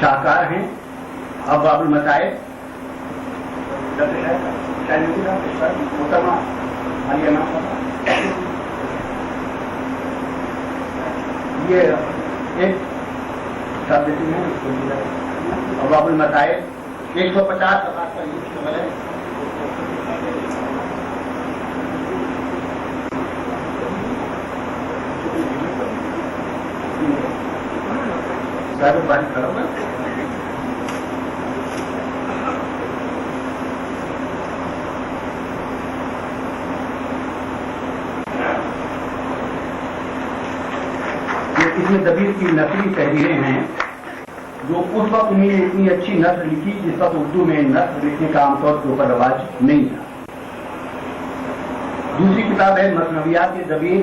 شاہکار ہیں. ابواب المصائب یہ ایک شبد ہیں. ابواب المصائب 150 صفحات کا یہ شامل ہے. باری کرو گا. اس میں دبیر کی نثری تحریریں ہیں جو اس وقت انہیں اتنی اچھی نثر لکھی جس وقت اردو میں نثر لکھنے کا عام طور کے اوپر رواج نہیں تھا. دوسری کتاب ہے مثنویات دبیر.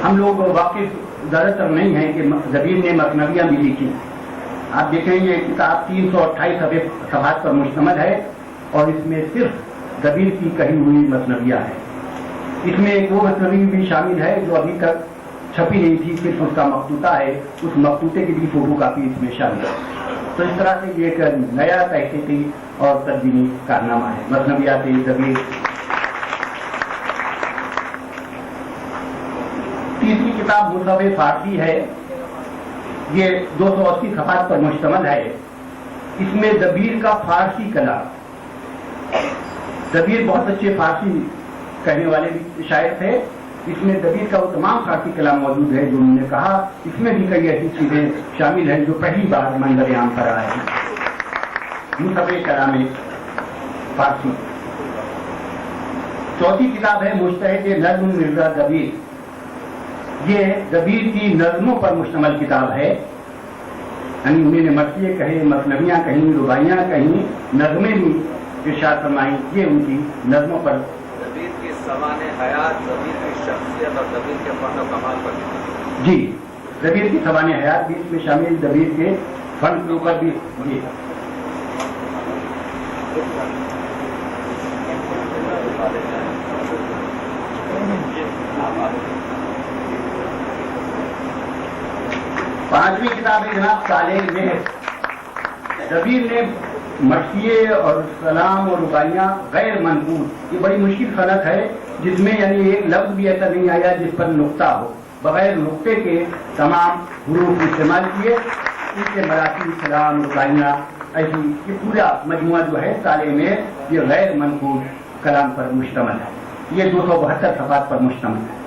ہم لوگ واقف زیادہ تر نہیں ہیں کہ دبیر نے مثنویاں بھی لکھی. آپ دیکھیں یہ کتاب 328 صفحات پر مشتمل ہے اور اس میں صرف دبیر کی کہی ہوئی مثنویاں ہیں. اس میں ایک وہ مثنوی بھی شامل ہے جو ابھی تک چھپی نہیں تھی, صرف اس کا مخطوطہ ہے. اس مخطوطے کی بھی فوٹو کاپی اس میں شامل ہے. تو اس طرح سے یہ ایک نیا تحقیقی اور تدبیری کارنامہ ہے مثنویات دبیر. تیسری کتاب مصحف فارسی ہے. یہ 280 صفحات پر مشتمل ہے. اس میں دبیر کا فارسی کلام, دبیر بہت اچھے فارسی کہنے والے بھی شاعر تھے. اس میں دبیر کا وہ تمام فارسی کلام موجود ہے جو انہوں نے کہا. اس میں بھی کئی ایسی چیزیں شامل ہیں جو پہلی بار منظر عام پر آئے ہیں. مصحف کلام فارسی. چوتھی کتاب ہے مجتہد نظم مرزا دبیر. یہ دبیر کی نظموں پر مشتمل کتاب ہے. یعنی انہوں نے مرثیے کہے, مثنویاں کہیں, رباعیاں کہیں, نظمیں بھی ارشاد فرمائیں. یہ ان کی نظموں پر دبیر کی سوانح حیات, دبیر کی شخصیت اور دبیر کے فن و کمال پر. جی, دبیر کی سوانح حیات بھی اس میں شامل, دبیر کے فن کے اوپر بھی. جی 5ویں کتاب ہے جناب صالح مہر. دبیر نے مرثیے اور سلام اور رباعیاں غیر منقول, یہ بڑی مشکل صنعت ہے جس میں یعنی ایک لفظ بھی ایسا نہیں آیا جس پر نقطہ ہو. بغیر نقطے کے تمام حروف استعمال کیے. اس کے مراٹھی سلام رباعیاں ایسی یہ پورا مجموعہ جو ہے صالح مہر یہ غیر منقول کلام پر مشتمل ہے. یہ 272 صفحات پر مشتمل ہے.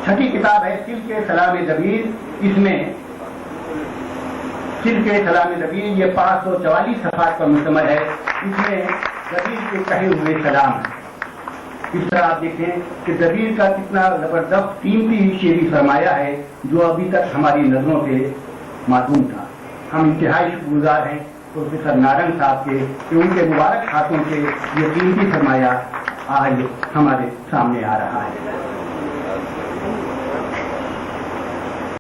چھٹی کتاب ہے سلک سلام دبیر. اس میں سلک سلام دبیر یہ 544 صفحات پر مشتمل ہے. اس میں دبیر کے کہے ہوئے کلام ہے. اس طرح آپ دیکھیں کہ دبیر کا کتنا زبردست قیمتی شعری سرمایہ ہے جو ابھی تک ہماری نظروں سے معدوم تھا. ہم انتہائی شکر گزار ہیں پروفیسر نارنگ صاحب کے کہ ان کے مبارک ہاتھوں سے یہ قیمتی سرمایہ آج ہمارے سامنے آ رہا ہے.